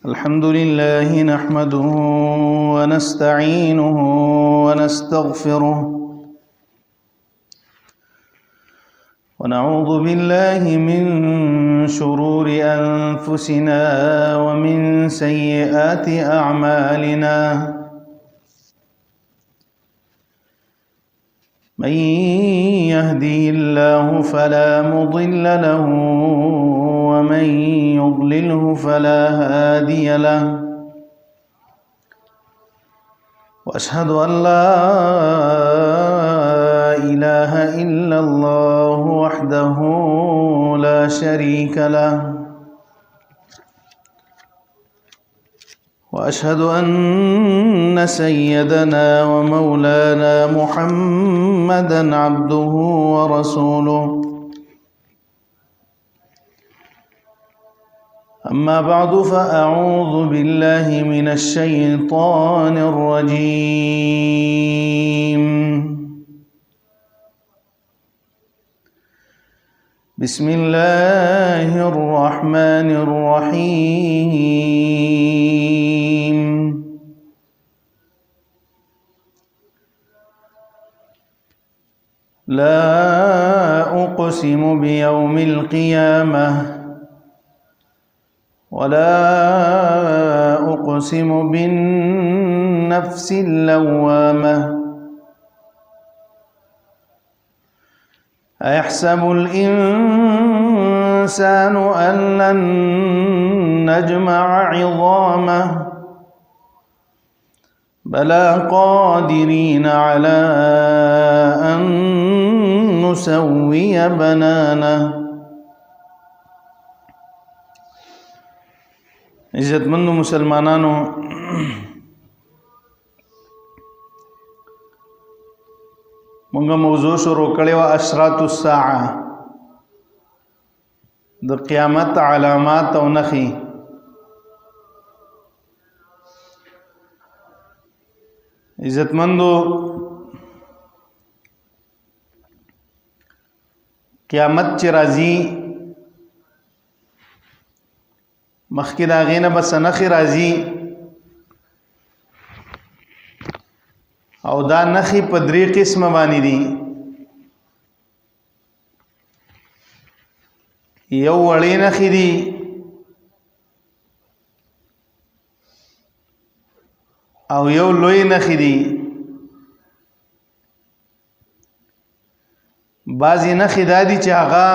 الحمد لله نحمده ونستعينه ونستغفره ونعوذ بالله من شرور أنفسنا ومن سيئات أعمالنا من يهده الله فلا مضل له ومن يضلله فلا هادي له وأشهد أن لا إله إلا الله وحده لا شريك له وأشهد أن سيدنا ومولانا محمدًا عبده ورسوله أما بعد فأعوذ بالله من الشيطان الرجيم بسم الله الرحمن الرحيم لا أقسم بيوم القيامة ولا أقسم بالنفس اللوامة أيحسب الإنسان أن لن نجمع عظامه بلى قادرين على أن نسوي بنانه عزتمندو مسلمانانو مونږه موضوع شروع کړې و اشراط الساعه د قیامت علامات او نخي عزتمندو قیامت چې راځي مخکې د هغې نه به څه نښې راځي او دا نښې په درې قسمه باندې دي یو وړې نښې دي او یو لوی نښې دي بعضې نښې دا دي چې هغه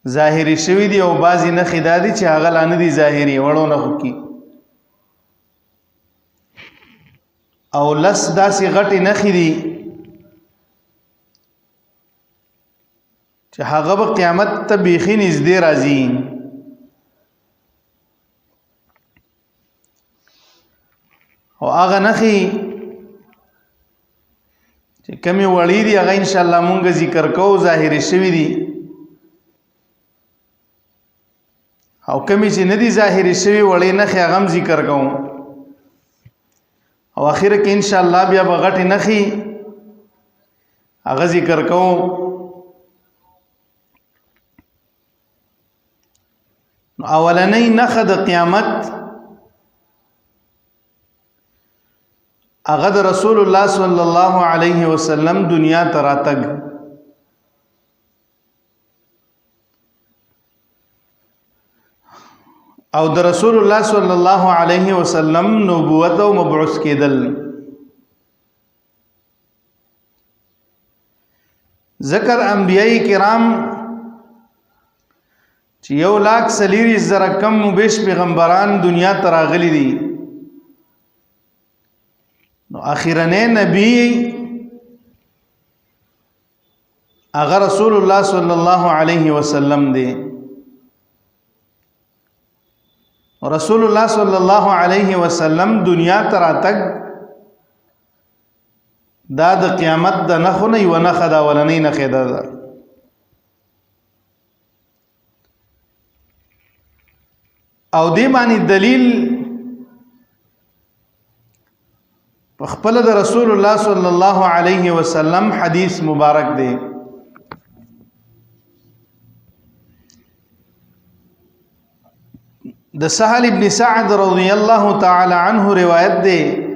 ظاهری شوی دی او بعضی نخی دادی چې هغه لا نه دي ظاهری وړو نخو کی او لس داسې غټې نخی دي چې هغه به قیامت ته بیخي نږدې راځي او هغه نخی چې کمی وړې دي هغه ان شاء الله مونږ ذکر کوو ظاهری شوی دي او کمی چې ندی ظاهری شوی وړې نخې هغه هم ذکر کوم او اخر کې ان شاء الله بیا به غټې نخې هغه ذکر کوم نو اولنۍ نښه د قیامت هغه د رسول الله صلی الله علیه وسلم دنیا ته راتګ او د رسول الله صلی الله علیه وسلم نبوت او مبعوث کېدل ذکر انبیاء کرام چې 1,40,000 کم بیش پیغمبران دنیا ته راغلي دي نو اخیرنه نبی هغه رسول الله صلی الله علیه وسلم دی رسول الله صلی الله علیه وسلم دنیا ته راتګ دا د قیامت د نښو نه یوه نښه ده اولنۍ نښې ده او دې باندې دلیل خپل د رسول الله صلی الله علیه وسلم حدیث مبارک دی د سهل ابن سعد رضی الله تعالی عنه روایت ده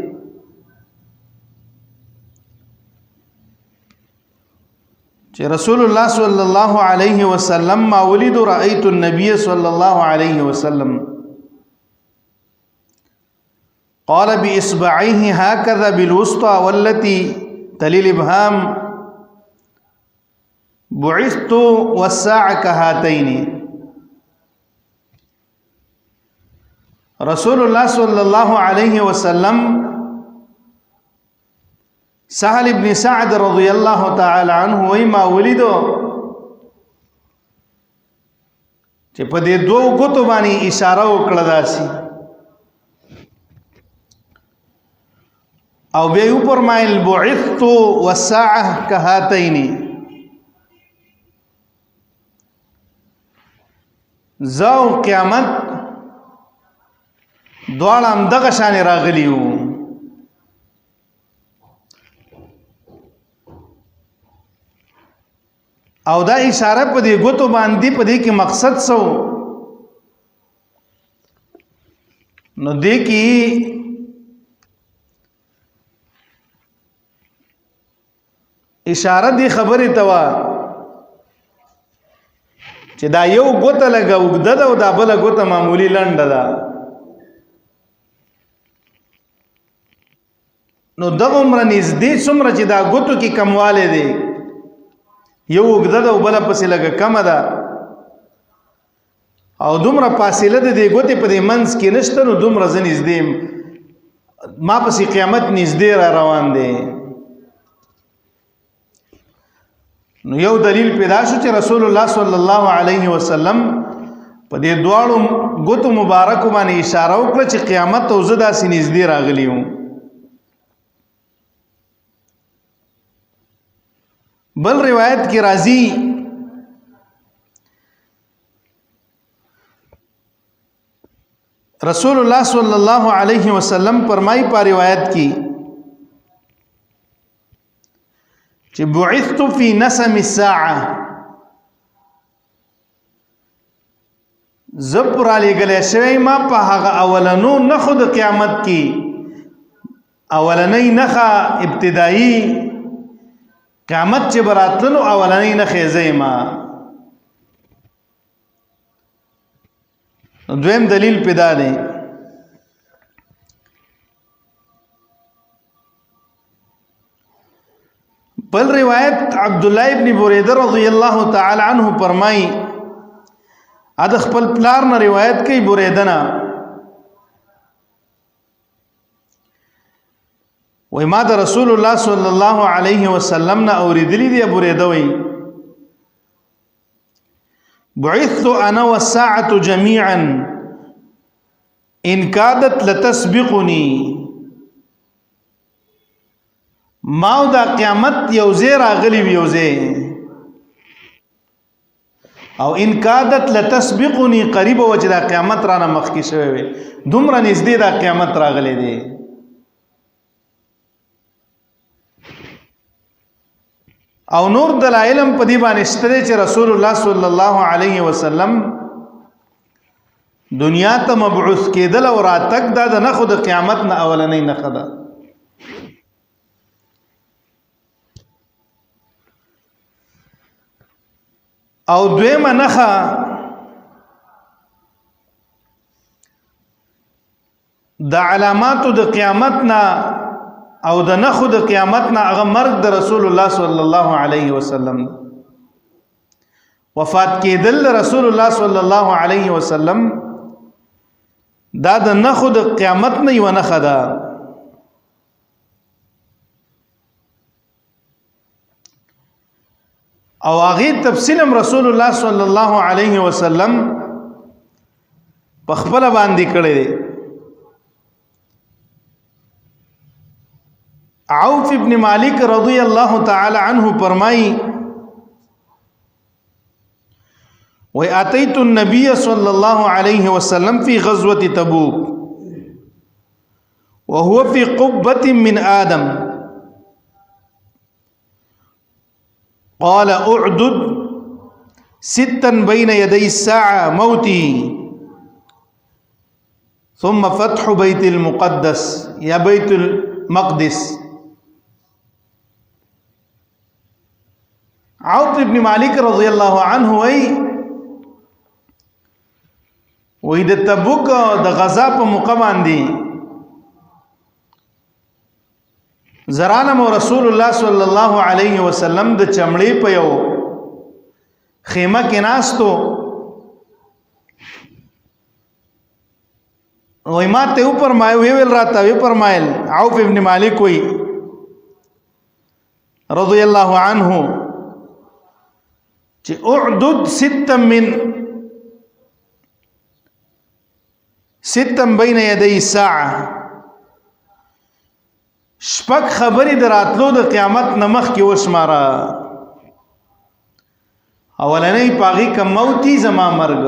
چې رسول الله صلی الله علیه وسلم ما ولید رأيت النبي صلی الله علیه وسلم قال بإصبعيه هكذا بالوسطى والتي تلي الإبهام بعثت والساعة كهاتين. رسول الله صلی الله علیه وسلم سهل ابن سعد رضی الله تعالی عنه وی ما ولیدو چې په دې دوه ګوتو باندې اشاره وکړه داسي او بیا یې فرمایل بعثت والساعه كهاتين. زو قیامت دواړه هم دغه شان راغلی وو. او دا اشاره په دې ګوتو باندې په دې کې مقصد څه و؟ نو دې کې اشاره دی خبرې ته وا چې دا یو ګوته لګه وګده ده او دا بل ګوته معمولی لنډه ده. نو دغه عمر نږدې څومره چې دا ګوتو کې کمواله دی یو وګده ده او بل پسې لګه کم ده او دومره فاصله ده د ګوتې په دې منځ کې نشته نو دومره زه نږدې ما پسې قیامت نږدې را روان دی. نو یو دلیل پیدا شو چې رسول الله صلی الله علیه وسلم په دې دواړو ګوتو مبارک باندې اشاره وکړه چې قیامت او زه داسې نږدې راغلی وم. بل روایت کی راضی رسول الله صلی الله علیه وسلم فرمای په روایت کی چې بعثت فی نسم الساعه زبر علی گله شوی ما په هغه اولنو نخو د قیامت کی اولنی نخه ابتدایی قیامت چې براتلو اولنی نخه زیما. دویم دلیل پیدا دی بل روایت عبد الله ابن بریده رضی الله تعالی عنہ فرمای اد خپل پلار نه روایت کوي بریده نه وای ما د رسول الله صلی الله علیه وسلم نه اوریدلی دی بریده وای بعثت انا والساعه جميعا ان كادت لتسبقني. ماو دا قیامت یوزه راغلی یوزه او ان کادت لتسبقني قریب وجه دا قیامت را نه مخکی شوی وي دومره نږدې دا قیامت راغلی دی. او نور دلایلم په دې باندې شته چې رسول الله صلی الله علیه وسلم دنیا ته مبعوث کېدل او راتګ دا نه خو د قیامت نه اولنۍ نه خدا. او دویمه نخه د علاماتو د قیامت نه او د نخو د قیامت نه هغه مرګ د رسول الله صلی الله علیه وسلم وفات کېدل رسول الله صلی الله علیه وسلم دا د نخو د قیامت نه یو نخه ده. او هغه تفصیلم رسول الله صلی الله علیه وسلم په خپل باندې کړی دی. عوف ابن مالک رضی الله تعالی عنہ فرمای و اتیت النبي صلی الله علیه وسلم فی غزوه تبوک وهو في قبة من آدم قال اعدد ستا بين يدي الساعة موتي ثم فتح بیت المقدس یا بیت المقدس. عوف ابن مالک رضی اللہ عنہ وی د تبوک د غزا په موقع باندې زرانم رسول الله صلی الله علیه وسلم د چمړې په یو خیمه کې ناستو وی ما ته اوپر ما ویل راته وی فرمایل عوف ابن مالک وی رضی الله عنه چې اعدد ستا بین یدی الساعه شپږ خبرې دراتلو د قیامت نمخ کې وشماره. اولنۍ پاغي کم موتی زما مرګ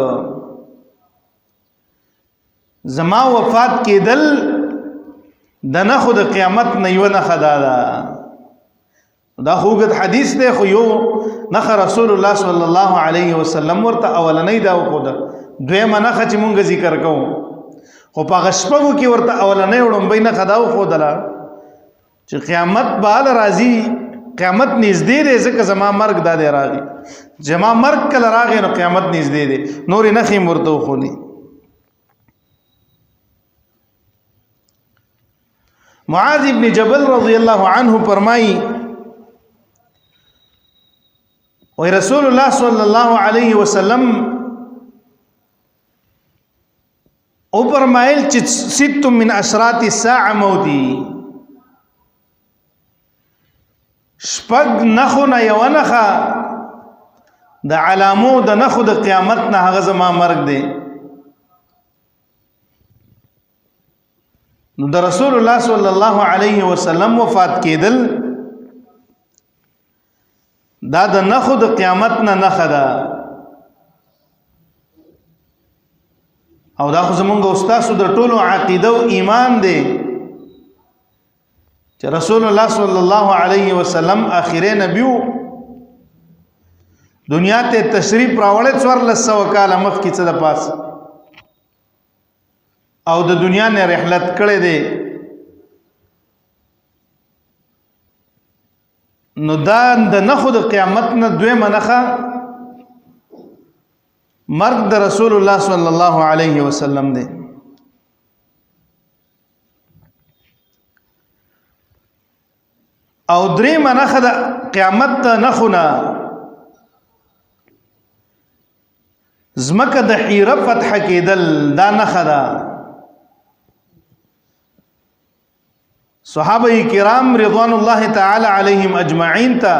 زما وفات کېدل د نخو د قیامت نه یو نه خدا دا خوګت حدیث دی خو یو نخ رسول الله صلی الله علیه وسلم ورته اولنۍ دا وخوده دویمه نخ چې مونږ ذکر کوو خو په غشپغو کې ورته اولنۍ وړومبۍ نه خدا وخودله چې قیامت بعد راځي قیامت نږدې دی ځکه زما مرګ دا دی راغی زما مرګ کله راغی نو قیامت نږدې دی نورې نښې مې ورته وښودې. معاذ ابن جبل رضی الله عنه فرمایي وی رسول الله صلی الله علیه وسلم او فرمایل چې ست من اشراط الساعه موتی شپږ نخونه یو نخه د علامو د نخو د قیامت نه هغه زما مرګ دی. نو د رسول الله صلی الله علیه وسلم وفات کېدل دا د نخو د قیامت نه نخه ده او دا خو زمونږ استاسو د ټولو عقیده او ایمان دی چې رسول الله صلی الله علیه وسلم اخیری نبی دنیا ته تشریف راوړل 1400 کاله مخکې څه د پاس او د دنیا نه رحلت کړی دی. نو دا د نخو د قیامت نه دویمه نخه مرګ د رسول الله صلی الله علیه وسلم دی. او دریمه نخه د قیامت ته نخونه زمکه د حیره فتح کېدل دا نخه ده. صحابه کرام رضوان الله تعالی علیهم اجمعین ته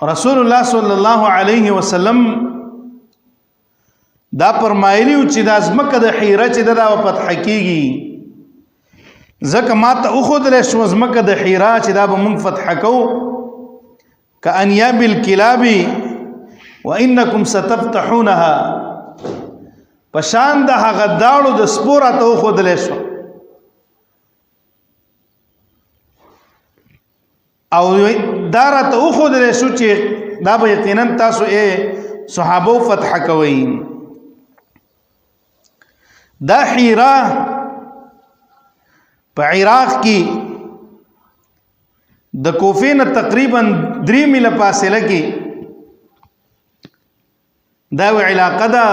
رسول الله صلی الله علیه وسلم دا فرمایلی چې د ازمکه د حیره چې دا فتح کیږي ځکه ماته اخذ شو ازمکه د حیره چې دا به مونږ فتح کوو کانیاب الکلاب وانکم ستفتحونها پشان د هغه داړو د سپوره ته اخذ شو او دارته اخذ شو چې دا به یقینا تاسو صحابه فتح کوي. دا حیره په عراق کې د کوفې نه تقریبا 3 میله فاصله کې دا علاقه ده.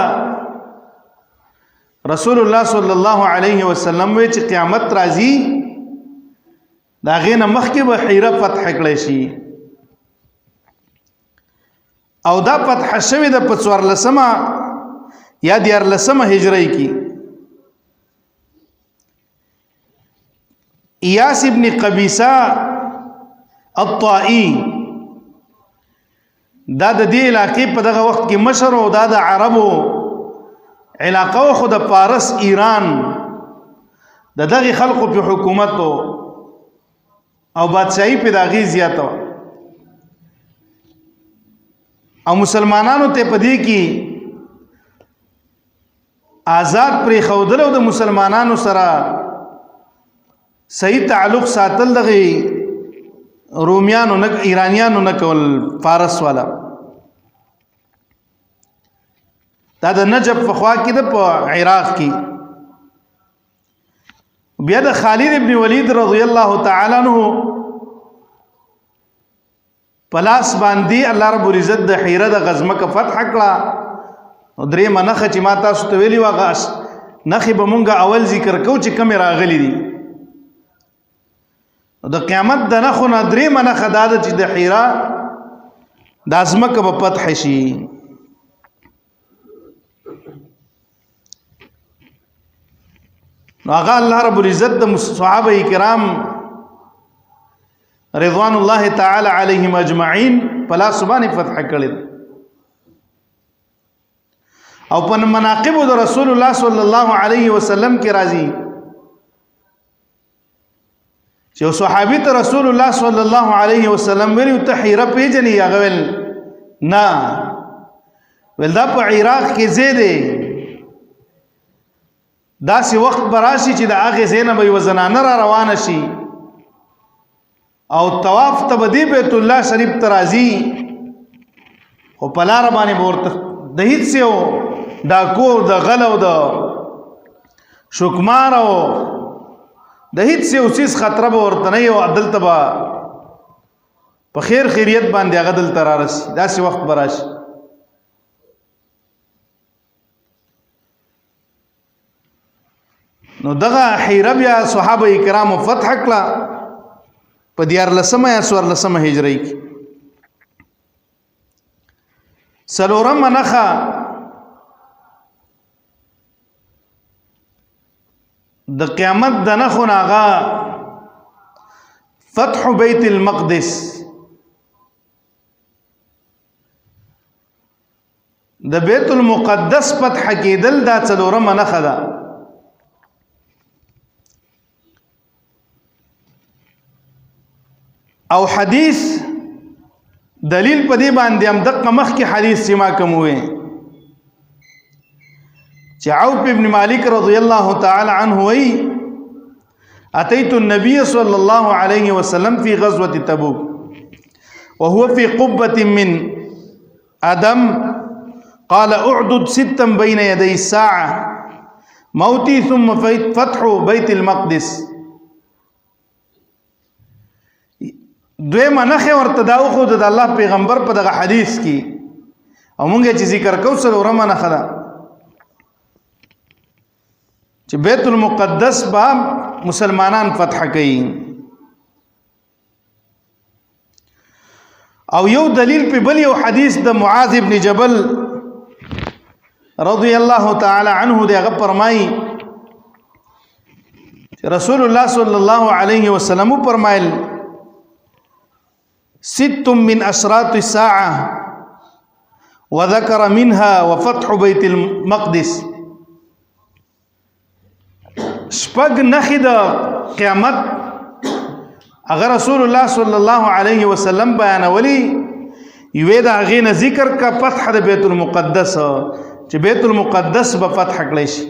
رسول الله صلی الله علیه وسلم وی چې قیامت راځي دا غینه مخکې به حیره فتح کړی شي او دا فتح شوی د 14 یا 14 هجری کې. ایاس ابن قبیصه الطائي دا د دې علاقې په دغه وخت کې مشر او دا د عربو علاقه خو د فارس ایران د دغه خلقو په حکومت او بادشاہي په دغه زیاته او مسلمانانو ته پدې کې آزاد پرې خودل او د مسلمانانو سره صحیح تعلق ساتل دغه رومیانو نه ایرانیانو نه کول فارس والا. دا د نجف په خوا کې د په عراق کې. بیا د خالد ابن ولید رضی الله تعالی عنہ پلاس باندې الله رب العزت د حیره د غزمه کا فتح کړه. نو درې منخه چې ما تاسو ته ویلی واغه نخې به مونږه اول ذکر کو چې کم راغلی دي. د قیامت د نخو نه درې منخه دا چې د حیره د ازمکه په فتح شي. نو هغه الله رب العزت د صحابه کرام رضوان الله تعالی علیهم اجمعین پلا سبحانه فتح کړل. او په مناقب د رسول الله صلی الله علیه وسلم کې راځي چې صحابي ته رسول الله صلی الله علیه وسلم ویلو ته حیره پیژنې هغه ول نه ول دا په عراق کې زیاده داسې وخت براشي چې د هغه زینب وي وزنانه را روانه شي او طواف ته بدی بیت الله شریف ترازی خو پلار باندې ورته د هیڅ یو دا کو د غلو د شکمار او د هیڅ یو چیز خطر به ورته نه یو عدل تبا په خیر خیریت باندې هغه دل ترارس داسې وخت براشي. نو دغه حیره بیا صحابه کرامو فتح کړه په 14 یا 14 هجری کې. سلورم منخه د قیامت د نخو ناغا فتح بیت المقدس. د بیت المقدس فتح کېدل دا څلورم منخه ده. او حدیث دلیل په دې باندې هم دغه مخ کې حدیث سما کوم وې چې عوف ابن مالک رضی الله تعالی عنه وی اتيت النبي صلى الله عليه وسلم في غزوة تبوك وهو في قبة من أدم قال اعدد 6 بين يدي الساعة موتي ثم فتح بيت المقدس. دوی منخه ورته داو خو د الله پیغمبر په دغه حدیث کې او مونږ چې ذکر کوو سره ورمه نه خدا چې بیت المقدس با مسلمانان فتح کړي. او یو دلیل په بل یو حدیث د معاذ ابن جبل رضی الله تعالی عنه دغه فرمایي رسول الله صلی الله علیه وسلم فرمایل 6 من أشراط الساعة وذكر منها وفتح بيت المقدس. شپږ نخې د قیامت اگر رسول الله صلی الله علیه وسلم بیانولی یوې د هغې نه ذکر کا فتح د بیت المقدس چې بیت المقدس به فتح کړی شي.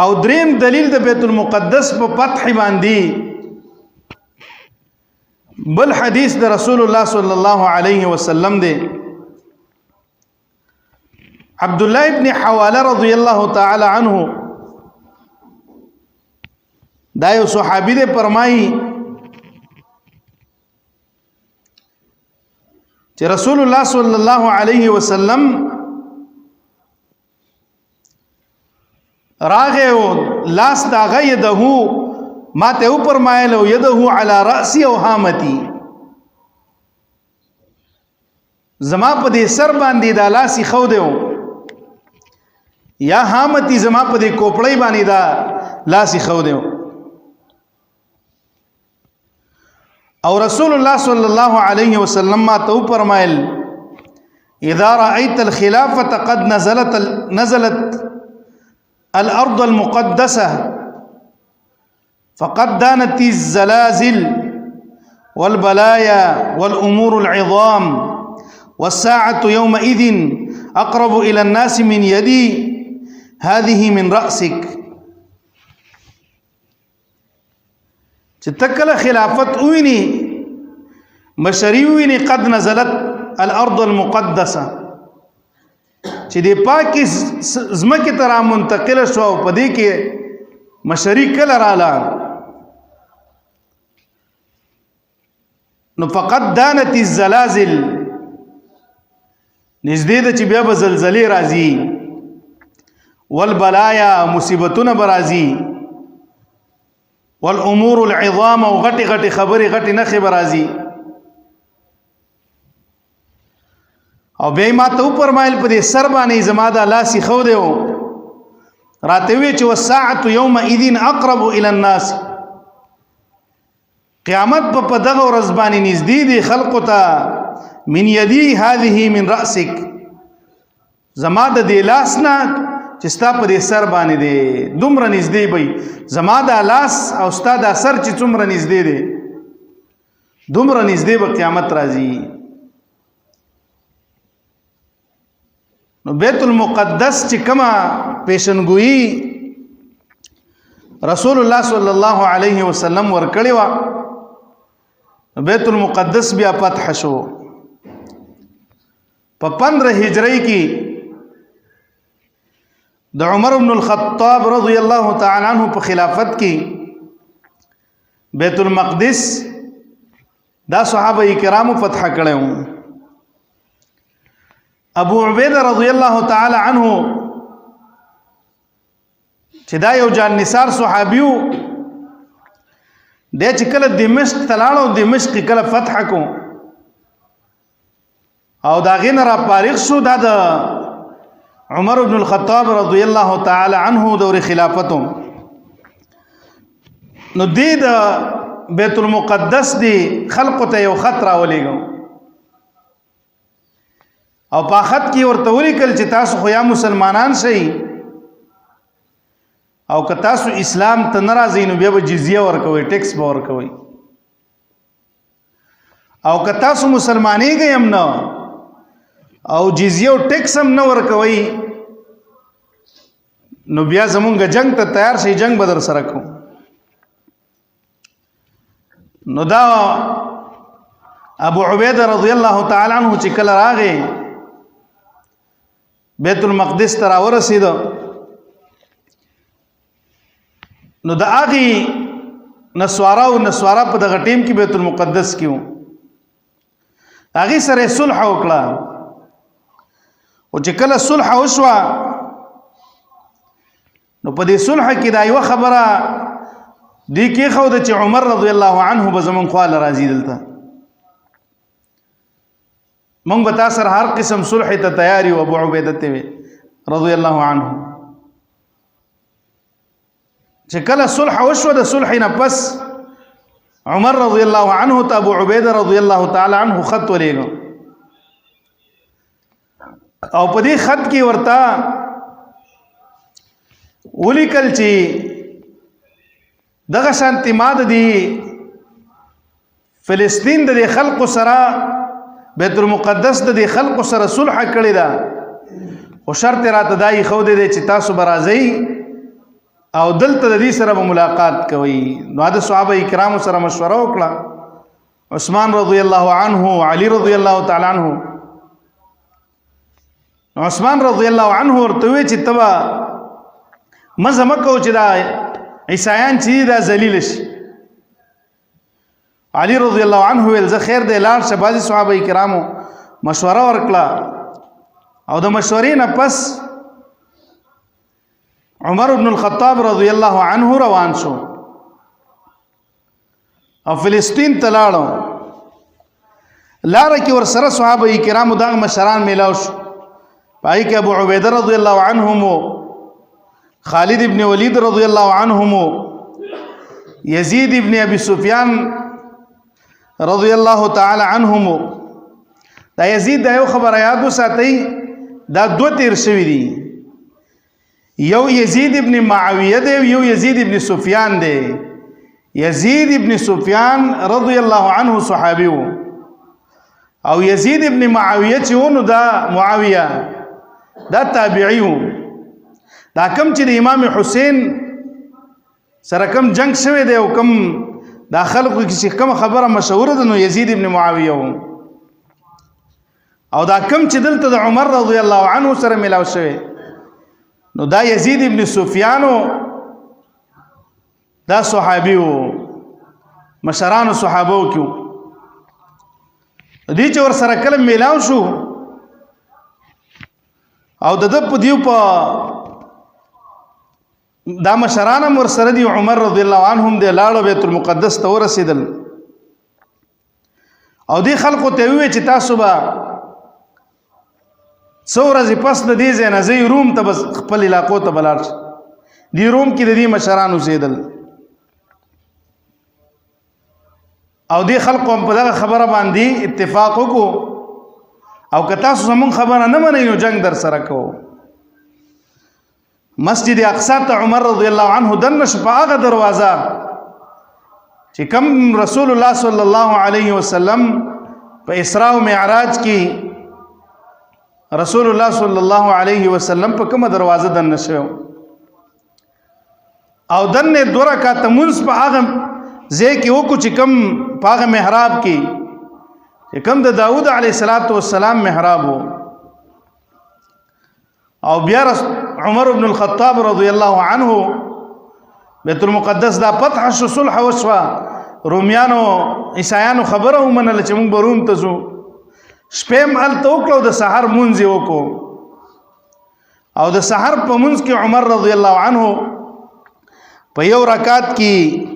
او دریم دلیل د بیت المقدس په فتح باندې بل حدیث د رسول الله صلی الله علیه وسلم دی. عبد الله ابن حواله رضی الله تعالی عنه دا یو صحابي دی فرمایي چې رسول الله صلی الله علیه وسلم راغه لاس دا غیده ما ته او فرمایلو يده على راسي او هامتي زما په دې سر باندې دا لاس خو دیو یا هامتي زما په دې کوپړی باندې دا لاس خو دیو. او رسول الله صلی الله علیه وسلم ما ته فرمایل اذا رايت الخلافه قد نزلت الأرض المقدسة فقد دانت الزلازل والبلايا والأمور العظام والساعة يومئذ أقرب إلى الناس من يدي هذه من رأسك. چې تکله خلافت ویني مشری ویني قد نزلت الارض المقدسه چې د پاکي زمکه ترا منتقل شو په دې کې مشری کله رااله نو فقط دانت الزلازل نږدې ده چې بیا به زلزلې راځي والبلايا مصیبتونه برازي والامور العظام او غټي غټي خبري غټي نخي برازي او به ما ته پرمایل په دې سر باندې زما د لاسي خو دیو راته وی چې والساعه يومئذ اقرب الى الناس قیامت په دغه ورځ باندې نږدې دي خلق ته من يدي هذه من راسك زما د دې لاس نه چې ستا په دې سر باندې دی دومره نږدې وي زما د لاس او ستا د سر چې څومره نږدې دی دومره نږدې به قیامت راځي نو بیت المقدس چې کما پیشنګوئی رسول الله صلی الله علیه وسلم ورکړی و بیت المقدس بیا فتح شو په 15 هجری کې د عمر بن الخطاب رضی الله تعالی عنہ په خلافت کې بیت المقدس دا صحابه کرامو فتح کړو ابو عبیده رضی الله تعالی عنہ چې دا یو جان نثار صحابیو د چې کله دمشق تلاړو دمشق کله فتح کو او دا غین را فارغ شو دا د عمر بن الخطاب رضی الله تعالی عنہ دور خلافتو نو د بیت المقدس دی خلق ته یو خطر ولېګو او په خط کې ورته ولیکل چې تاسو خو یا مسلمانان شئ او که تاسو اسلام ته ناراضی نو بیا به جزیه ورکوي ټیکس به ورکوي او که تاسو مسلمانېږئ هم نه او جزیه او ټیکس هم نه ورکوي نو بیا زمونږ جنگ ته تیار شئ جنگ به در سره کوو نو دا ابو عبیده رضی الله تعالی عنہ چې کله راغی بیت المقدس ته راورسېد نو د هغې نسوارا په دغه ټیم کې بیت المقدس کې و هغې سره یې صلح وکړه او چې کله صلح وشوه نو په دې صلح کې دا یوه خبره دې کېښوده چې عمر رضی الله عنه به زمونږ خواله راځي دلته مونږ به تا سره هر قسم صلح ته تیار یو ابو عبیده ته رضی الله عنه چې کله صلح وشوه د صلح نه پس عمر رضی الله عنه ته ابو عبیده رضی الله تعالی عنه خط ولېږه او په دې خط کې ورته ولیکل چې دغه شانتي ماد دي فلسطین د خلق سره بیت المقدس د خلق سره صلح کړی دا او شرط راته دای خو دې چې تاسو برازي او دلته د دې سره ملاقات کوي نو د صحابه کرامو سره مشوره وکړه عثمان رضی الله عنه علی رضی الله تعالی عنہ عثمان رضی الله عنه ورته وی چې تبا مزه مکو چې دا عیسایان چې دا ذلیل شي علی رضی الله عنه ول زه خیر دی لار شبازي صحابه کرامو مشوره ورکړه او د مشورې نه پس عمر بن الخطاب رضی الله عنه روان شو او فلسطین تلاړو لار کې ور سره صحابه کرامو دغه مشران میلاو شو پای کې ابو عبیده رضی الله عنهم خالد ابن ولید رضی الله عنهم یزید ابن ابي سفیان رضی الله تعالی عنهم دا یزید دا یو خبر یاد وساتئ دا دو تیر شوی دي یو یزید ابن معاویه دی یو یزید ابن سفیان دی یزید ابن سفیان رضی الله عنه صحابي او یزید ابن معاویه چې ونه دا معاویه دا تابعی دا کم چې د امام حسین سره کم جنگ شوی دی او کم دا خلکو کې کوم خبره مشهوره ده نو یزید ابن معاویه و او دا کم چې دلته د عمر رضی الله عنه سره ملاو شوی نو دا یزید ابن سفیان دا صحابي و مشران صحابو کې دې چې ور سره کله ملاو شو او د په دیو په دا مشران ور سره دی عمر رضی الله عنهم د لاړو بیت المقدس ته ورسېدل او دې خلکو ته وی چې تاسو به څو ورځې پس د دې ځای نه ځئ روم ته بس خپل علاقو ته بلاړ شي دې روم کې د دې مشران اوسېدل او دې خلکو هم په دغه خبره باندې اتفاق وکړو او که تاسو زمون خبره نه منئ نو جنگ در سره کوو مسجد اقصی ته عمر رضی الله عنه دنه شو په هغه دروازه چې کوم رسول الله صلی الله علیه وسلم په اسراء او معراج کې رسول الله صلی الله علیه وسلم په کومه دروازه دنه شو او دنه دوه رکعات منځ په هغه ځای کې وکړو چې کوم په هغه محراب کې چې کوم د داوود علیه السلام محراب وو او بیا عمر بن الخطاب رضی الله عنه بیت المقدس دا فتح شو صلح وشوا رومیانو عیسایانو خبره ومنله چې موږ به روم ته ځو شپې هم هلته وکړو د سحر مونځ یې وکړو او د سحر په مونځ کې عمر رضی الله عنه په یو رکعت کې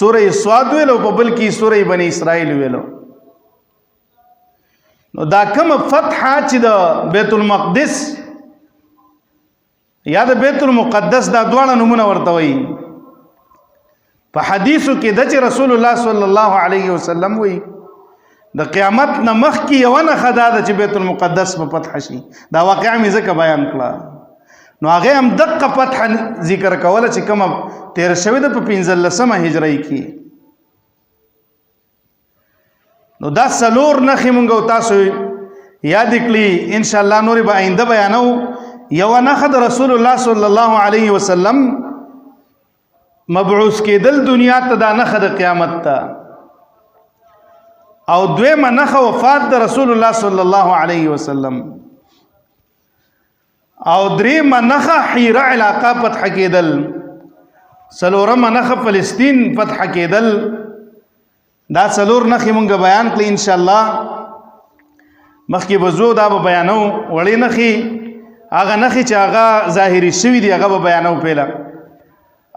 سوره صاد ویلو په بل کې سوره بنی اسرائیل ویلو نو دا کوم فتح چې د بیت المقدس یا د بیت المقدس دا دواړه نمونه ورته وایي په حدیثو کې د چې رسول الله صلی الله علیه وسلم وایي د قیامت نه مخکې یو نښه دا ده چې بیت المقدس په فتح شي دا واقعه مې ځکه بیان کړه نو هغه هم دقه فتح ذکر کوله چې کومه تیر شوې ده په 15مه هجري کې نو دا څلور نښې مونږ تاسو یاد کړئ ان شاء الله نور به آینده بیانو یو نښه د رسول الله صلی الله علیه وسلم مبعوث کېدل دنیا ته دا نښه د قیامت ته او دویمه نښه وفات د رسول الله صلی الله علیه وسلم او دریمه نښه حیره علاقه فتح کېدل څلورمه نښه فلسطین فتح کېدل دا څلور نښې مونږ بیان کړي ان شاء الله مخکې به زو دا به بیانو وړې نښې هغه نښې چې هغه ظاهري شوي دي هغه به بیانو پهله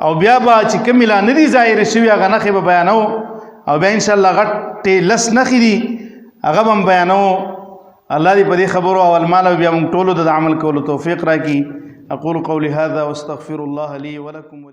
او بیا به چې کومې لا نه دي ظاهري شوي هغه نښې به بیانو او بیا ان شاء الله غټې لس نښې دي هغه به هم بیانو الله دې په دې خبرو او المال بیا موږ ټولو د عمل کولو توفیق راکړي اقول قولي هذا واستغفر الله لي ولكم